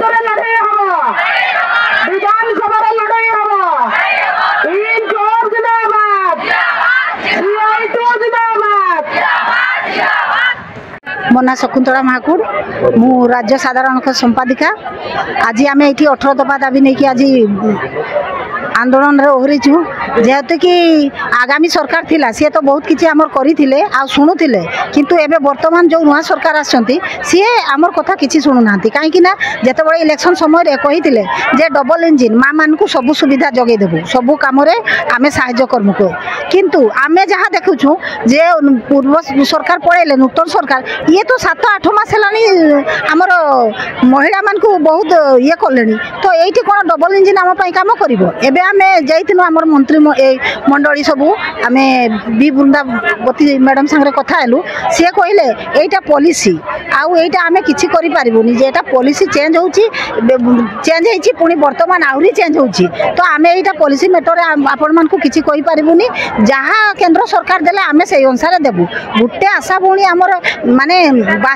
ରାସ୍ତାରେ ଲଢ଼େଇ ହବ, ବିଧାନସଭାରେ ଲଢ଼େଇ ହବ। ଇନକ୍ଲୁଡ ଜିନ୍ଦାବାଦ, CI2 ଜିନ୍ଦାବାଦ। ମୋ ନାଁ ଶକୁନ୍ତଳା ମହାକୁଡ଼, ମୁଁ ରାଜ୍ୟ ସାଧାରଣ ସମ୍ପାଦିକା। ଆଜି ଆମେ ଏଠି 18 ଦଫା ଦାବି ନେଇକି ଆଜି आंदोलन ओहरीचु जेहेतु कि आगामी सरकार थिला सी तो बहुत किसी आमर करते आ शुणुले किंतु एबे वर्तमान जो नुआ सरकार आसछंती सी आमर कथा किसी शुणु ना कहीं जिते बड़े इलेक्शन समय कही जे डबल इंजिन माँ मान को सब सुविधा जगै देबू सबू कम आम साहाय्य करमु को किंतु आमे जहाँ देखुछू जे पूर्व सरकार पड़े नूतन सरकार ये तो 7-8 मास आमर महिला मान को बहुत ये कले तो ये कौन डबल इंजिन आम कम कर आमे जाइथिनु हमर मंत्री मंडली सबू आमे बी बृंदावती मैडम संगे कथा हेलु सी कहले एटा पॉलिसी आउ एटा आमे किछि करि पारिबुनी जे एटा पॉलिसी चेंज होउची चेंज हेछि पुनी वर्तमान आउरी चेंज होउची तो आमे एटा पॉलिसी मैटर आपण मान को किछि कहि पारिबुनी जहाँ केंद्र सरकार देले आमे से अनुसार देबु गुटे आशा भूणी हमर माने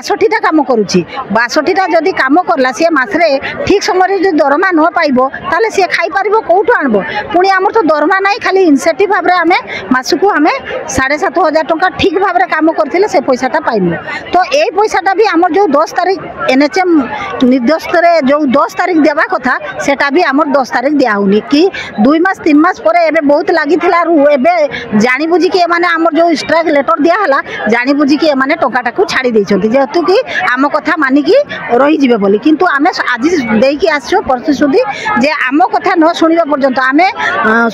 62 टा काम करूची 62 टा जदी काम करला सी मासरे ठीक समय जदी दरमा न पाइबो ताले सी खाइ पारिबो कोठु आनबो पुणी आमर तो दरमा ना खाली इनसेटिव भाव में आम मासकू आम 7,500 टंका ठीक भाव में कम करते से पैसाटा पाइबू तो यही पैसाटा भी आमर जो 10 तारीख NHM निर्देश जो 10 तारीख देवा कथा सेटा भी आमर 10 तारीख दियाहुनी कि 2 मास 3 मास पर एबे बहुत लगी जानी बुझी कि एमाने आमर जो स्ट्राइक लेटर दियाहला जानी बुझी कि एमाने टंकाटा को छाड़ी देइछंती जेहेतु कि आम कथा मानिकी रही जिवे बोली किंतु आमे आज देइकी आछो प्रतिश्रुति जे आम कथा न सुनिबा पर्यंत आमे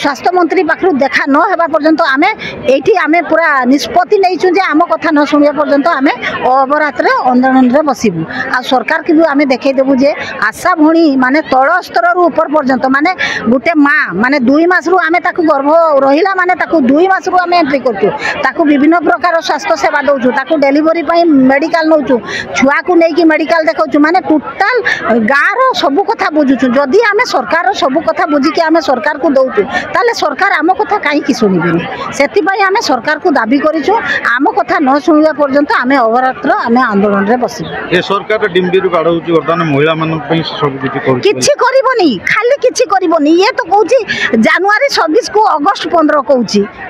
स्वास्थ्य मंत्री पाखु देखा न होगा पर्यंत आमे एठी आमे पूरा निष्पत्ति नहींचु जे आम कथा न सुनिबा पर्यंत आमे अवरात्र आंदोलन रे बसिबू आ सरकार के भी आमे देखै देबू जे आशा भणी माने तळ स्तर रु ऊपर पर्यंत माने गुटे माँ माने 2 मास रु आमे ताकु गर्भ रहिला माने ताकु 2 मास रु आमे एंट्री करचु ताकु विभिन्न प्रकार स्वास्थ्य सेवा दउचु ताकु डेलीवरी पई मेडिकल नउचु छुआ को नै कि मेडिकल देखौचु माने टोटल गाँ रो सब कथा बुझुचु जदी आमे सरकार रो सब कथा बुझी के आमे सरकार को दउचु ताले सरकार आम कथा कहीं शुणिबेनि से आम सरकार को दाबी करूँ आम कथा न शुणा पर्यंत आम अवरात्र आम आंदोलन रे बस सरकार डिम्बीरु बाढ़ महिला किछि करबनी खाली किछि करबनी ये तो कहूँ जनवरी 26 को अगस्त 15 कहूँ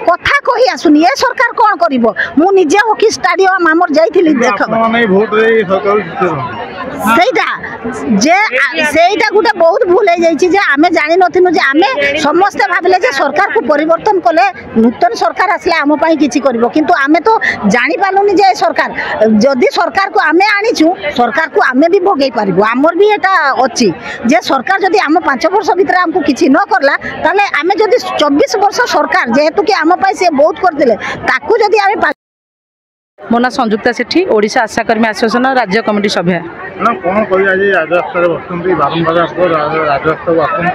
कथा कही आसुनी ये सरकार कौन कर मु निजे हॉकी स्टाडियम आमर जाइथिली देख सेटा गोटे बहुत भूल हो जाए आम जानी नु जे आम समस्ते भाविले जे सरकार को परिवर्तन कले नूतन सरकार आसले आम किछि करिवो किंतु आमे तो जानी पालुनी जे सरकार जदि सरकार को आमे आनीचु सरकार को आमे भी भोगई पारिबो आमर भी एटा अछि जे सरकार जदि आम 5 वर्ष भीतर हमको किछि न करला ताले आमे जदि 24 वर्ष सरकार जेहेतु कि आम से बहुत करथिले ताकू जदि आमे मो ना संयुक्ता सेठी ओडिशा आशा कर्मी एसोसिएशन राज्य कमिटी सभ्य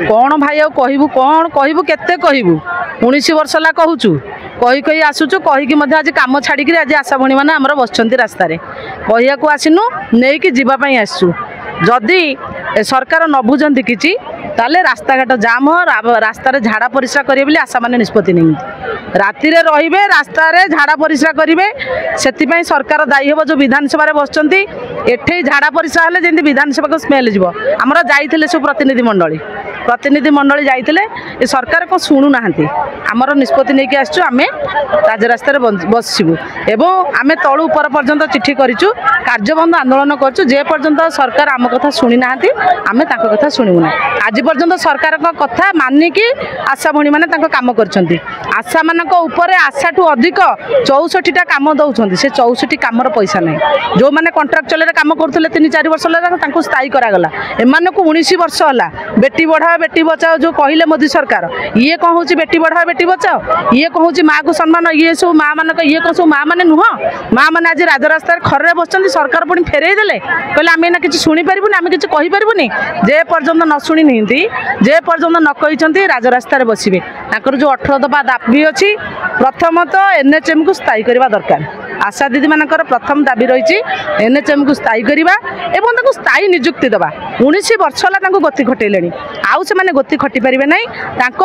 कौन भाई कहबू कौन कहबू केते कहबू 19 वर्ष ला कहूचु कही कही आसुचु कहीकि आज कम छाड़ी आज आशा भणी मैंने आमर बसचंती रास्तार कहया को आसिनु नहीं कि जीवाई आसचु जदि सरकार न बुझंती किछि ताले रास्ता घाट जाम रास्तार झाड़ा परिश्रा करेंगे बोली आशा मैंने निष्पत्ति नहीं राति रे रहिबे रास्ता रे झाड़ा परिश्रा करेंगे से सरकार दायी हे जो विधानसभा बसचंती एठे झाड़ा परिश्रा हेले जेंति विधानसभा को स्मेल जीव आमर जाइथिले सब प्रतिनिधि मंडली जाइथिले ए सरकार को शुणु नाहंती आमर निष्पत्ति नहीं कि आसचु आमे राजरास्तार बसबू एवं आमे तळु ऊपर पर्यंत चिठी करिचु कार्यबंद आंदोलन करचु जे पर्यंत सरकार आम कथा शुणी नाहंती आमे ताको कथा शुणिबु ना आज पर्यंत सरकार को कथा मानिकी आशा भणी माने ताको काम करछंती आशा मानक ऊपर आशाठू अधिक 64 टा काम दउछंती से 64 कामर पैसा नहीं जो माने कॉन्ट्रैक्चुअल रे काम करथले 3-4 वर्ष लगा तांको स्थायी करा गला एमाने को 19 वर्ष होला बेटी बढ़ाओ बेटी बचाओ जो कहले मोदी सरकार ये कौन हूँ बेटी बढ़ाओ बेटी बचाओ ये कौन हूँ माँ को सम्मान ये सब माँ मानक ये कौन सब माँ मैंने नुह माँ मैंने आज राजरास्तार खरे बस सरकार पुणी फेरई देले कहले आम एना किसी शुणी पारिबुनी आम किसी कहि पारिबुनी जे पर्यंत न शुणी निहिंती जे पर्यंत न कहिसंती राजरास्तार बसिबे ताकर जो 18 दफा दाबी अछि प्रथमतः NHM को स्थायी करबा दरकार आशा दीदी मानकर प्रथम दाबी रही एनएचएम को स्थायी करवा एवं स्थायी निजुक्ति देवा 19 वर्ष है गति खटेले आउ से गति खटी पारे ना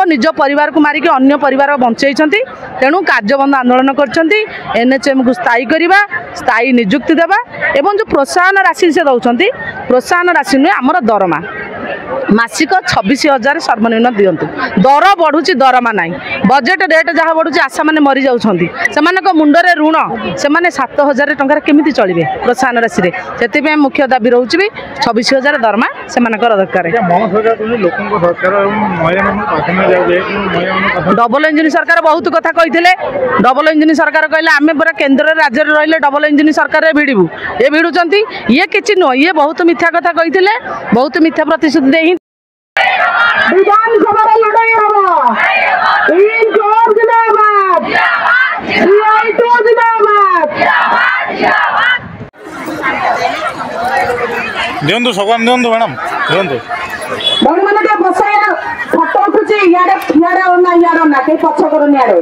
निज परिवार को मारिक अन्य परिवार बंचाई तेणु कार्यबंद आंदोलन कर एनएचएम को स्थायी करवा स्थायी निजुक्ति देवा एवं जो प्रोत्साहन राशि से दौरान प्रोत्साहन राशि नुहे आमर दरमा मासिक 26,000 सर्वनिम्न दिंतु दर बढ़ुची दरमा ना बजेट रेट जहाँ बढ़ुची आशा मैंने मरी जाऊँगी से मुंडरे ऋण से 7,000 टंकार केमी चलिए प्रोत्साहन राशि से मुख्य दाबी रोचे भी 26,000 दरमा से दरकार डबल इंजिन सरकार बहुत कथा कही डबल इंजिन सरकार कहले आम पूरा केन्द्र राज्य रही डबल इंजिन सरकार भिड़ू ये भिड़ुंट ये किसी नुह ये बहुत मिथ्या कथा कही बहुत मिथ्या प्रतिश्रुति दे विधानसभा लड़ाई हम इंकोर जिंदाबाद CI2 जिंदाबाद दिंतु सगवान दिंतु मैडम दिंतु बड़ी माने के बसाय फोटो उठुची याडे ना के पछ करन याडे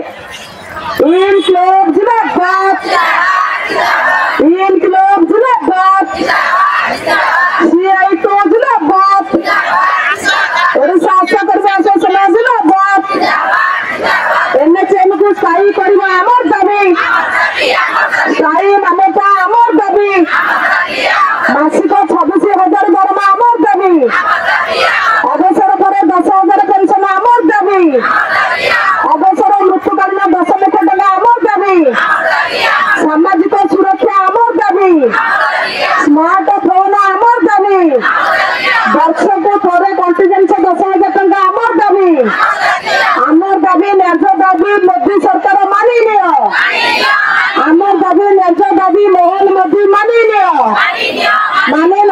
इंक्लोब जिंदाबाद इंक्लोब जिंदाबाद CI2 जिंदाबाद ओडिशा आशा कर्मचारी समाज जिंदाबाद एनएचएम को स्थायी करबा हमर दाबी स्थायी मान्यता हमर दाबी मासिक 26,000 दरमा हमर दाबी अवसर पर 10,000 पेंशन हमर दाबी अवसर मृत्युकालीन 10 लाख टका हमर दाबी सामाजिक सुरक्षा हमर दाबी स्मार्टफोन हमर दाबी वर्ष को थोड़े कॉन्टिजेंस 10,000 टका हमर दाबी न्याय दाबी मोदी सरकार मानी लियो आमर दाबी न्याय दाबी मोहन मोदी मानी लियो माने